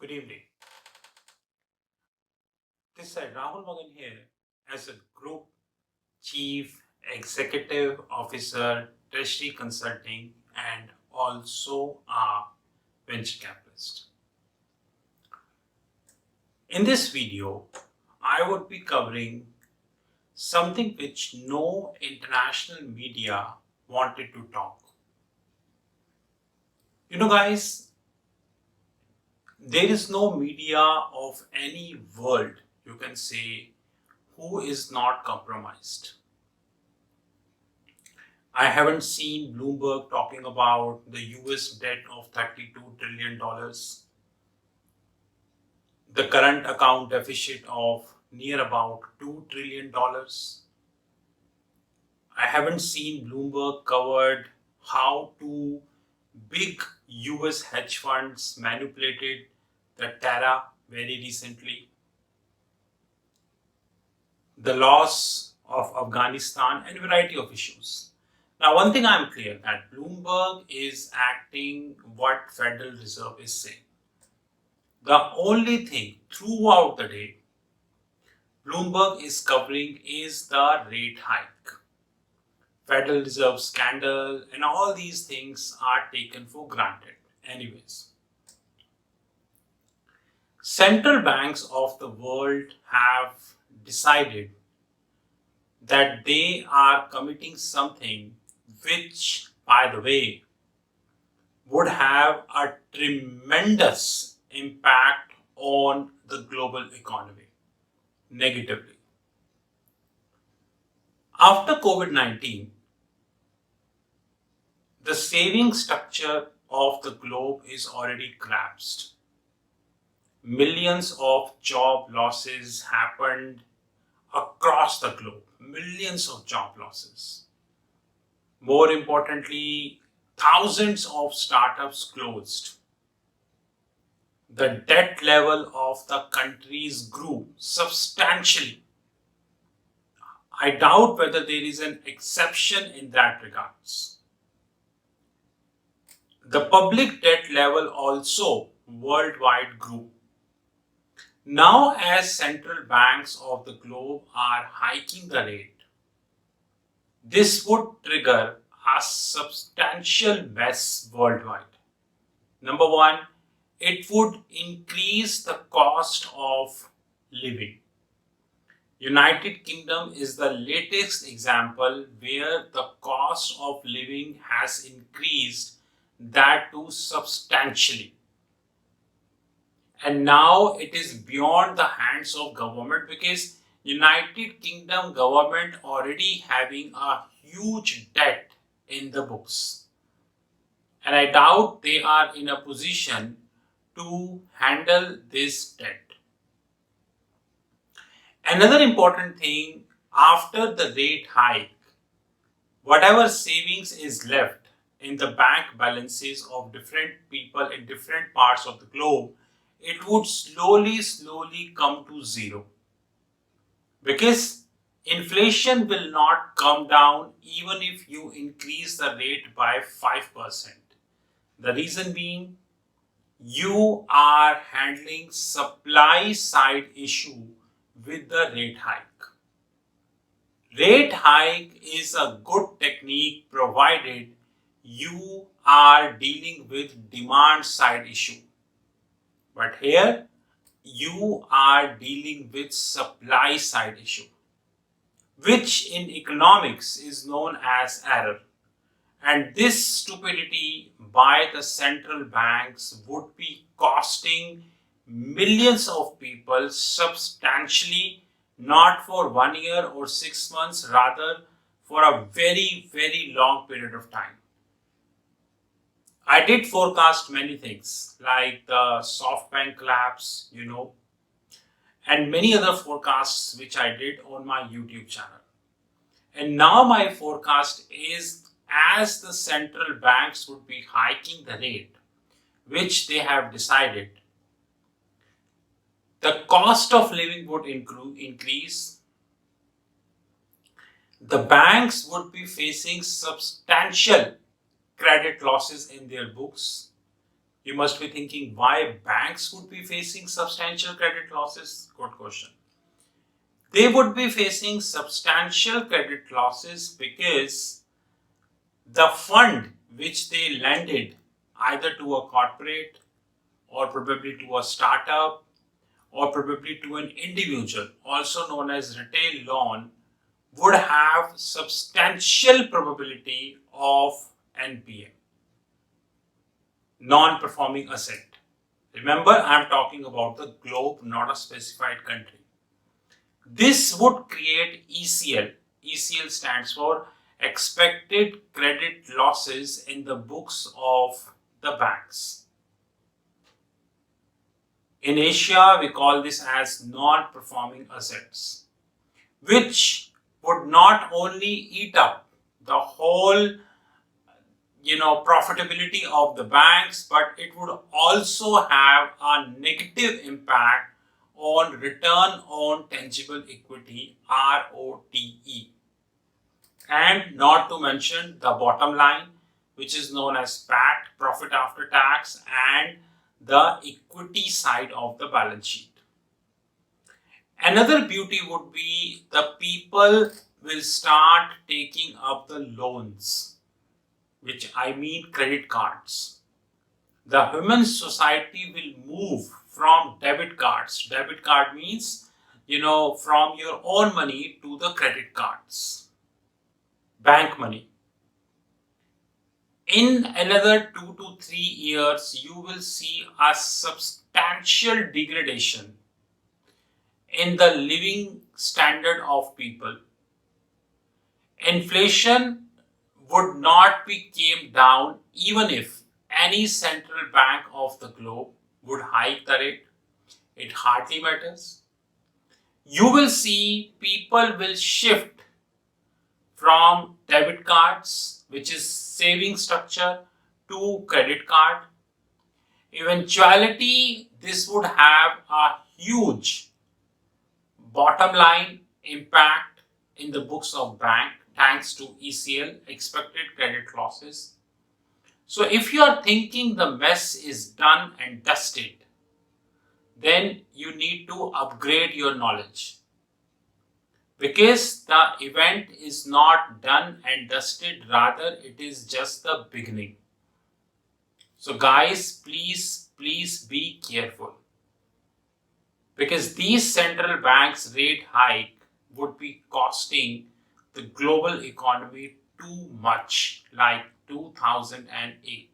Good evening. This is Rahul Magan here as a Group Chief Executive Officer, Treasury Consulting, and also a venture capitalist. In this video, I would be covering something which no international media wanted to talk. Guys, there is no media of any world, you can say, who is not compromised. I haven't seen Bloomberg talking about the US debt of $32 trillion, the current account deficit of near about $2 trillion. I haven't seen Bloomberg covered how two big US hedge funds manipulated the Terra very recently, the loss of Afghanistan, and a variety of issues. Now, one thing I'm clear that Bloomberg is acting what Federal Reserve is saying. The only thing throughout the day Bloomberg is covering is the rate hike. Federal Reserve scandal and all these things are taken for granted. Anyways, central banks of the world have decided that they are committing something which, by the way, would have a tremendous impact on the global economy negatively. After COVID-19, the saving structure of the globe is already collapsed. Millions of job losses happened across the globe. Millions of job losses. More importantly, thousands of startups closed. The debt level of the countries grew substantially. I doubt whether there is an exception in that regards. The public debt level also worldwide grew. Now, as central banks of the globe are hiking the rate, this would trigger a substantial mess worldwide. Number one, it would increase the cost of living. United Kingdom is the latest example where the cost of living has increased, that too substantially. And now it is beyond the hands of government because United Kingdom government already having a huge debt in the books. And I doubt they are in a position to handle this debt. Another important thing, after the rate hike, whatever savings is left in the bank balances of different people in different parts of the globe, it would slowly come to zero. Because inflation will not come down even if you increase the rate by 5%. The reason being, you are handling supply side issue with the rate hike. Rate hike is a good technique provided you are dealing with demand side issue. But here you are dealing with supply side issue, which in economics is known as error. And this stupidity by the central banks would be costing millions of people substantially, not for 1 year or 6 months, rather for a very long period of time. I did forecast many things like the SoftBank collapse, and many other forecasts which I did on my YouTube channel. And now my forecast is, as the central banks would be hiking the rate, which they have decided, the cost of living would increase. The banks would be facing substantial credit losses in their books. You must be thinking why banks would be facing substantial credit losses. Good question. They would be facing substantial credit losses because the fund which they lended either to a corporate or probably to a startup or probably to an individual, also known as retail loan, would have substantial probability of NPA, non-performing asset. Remember, I am talking about the globe, not a specified country. This would create ECL. ECL stands for expected credit losses in the books of the banks. In Asia, we call this as non-performing assets, which would not only eat up the whole profitability of the banks, but it would also have a negative impact on return on tangible equity, ROTE. And not to mention the bottom line, which is known as PAT, profit after tax, and the equity side of the balance sheet. Another beauty would be the people will start taking up the loans, which I mean credit cards. The human society will move from debit cards. Debit card means, from your own money to the credit cards, bank money. In another 2 to 3 years, you will see a substantial degradation in the living standard of people. Inflation would not be came down even if any central bank of the globe would hike the rate. It hardly matters. You will see people will shift from debit cards, which is saving structure, to credit card. Eventuality, this would have a huge bottom line impact in the books of bank thanks to ECL, expected credit losses. So if you are thinking the mess is done and dusted, then you need to upgrade your knowledge, because the event is not done and dusted, rather it is just the beginning. So guys, please be careful, because these central banks rate hike would be costing the global economy too much, like 2008.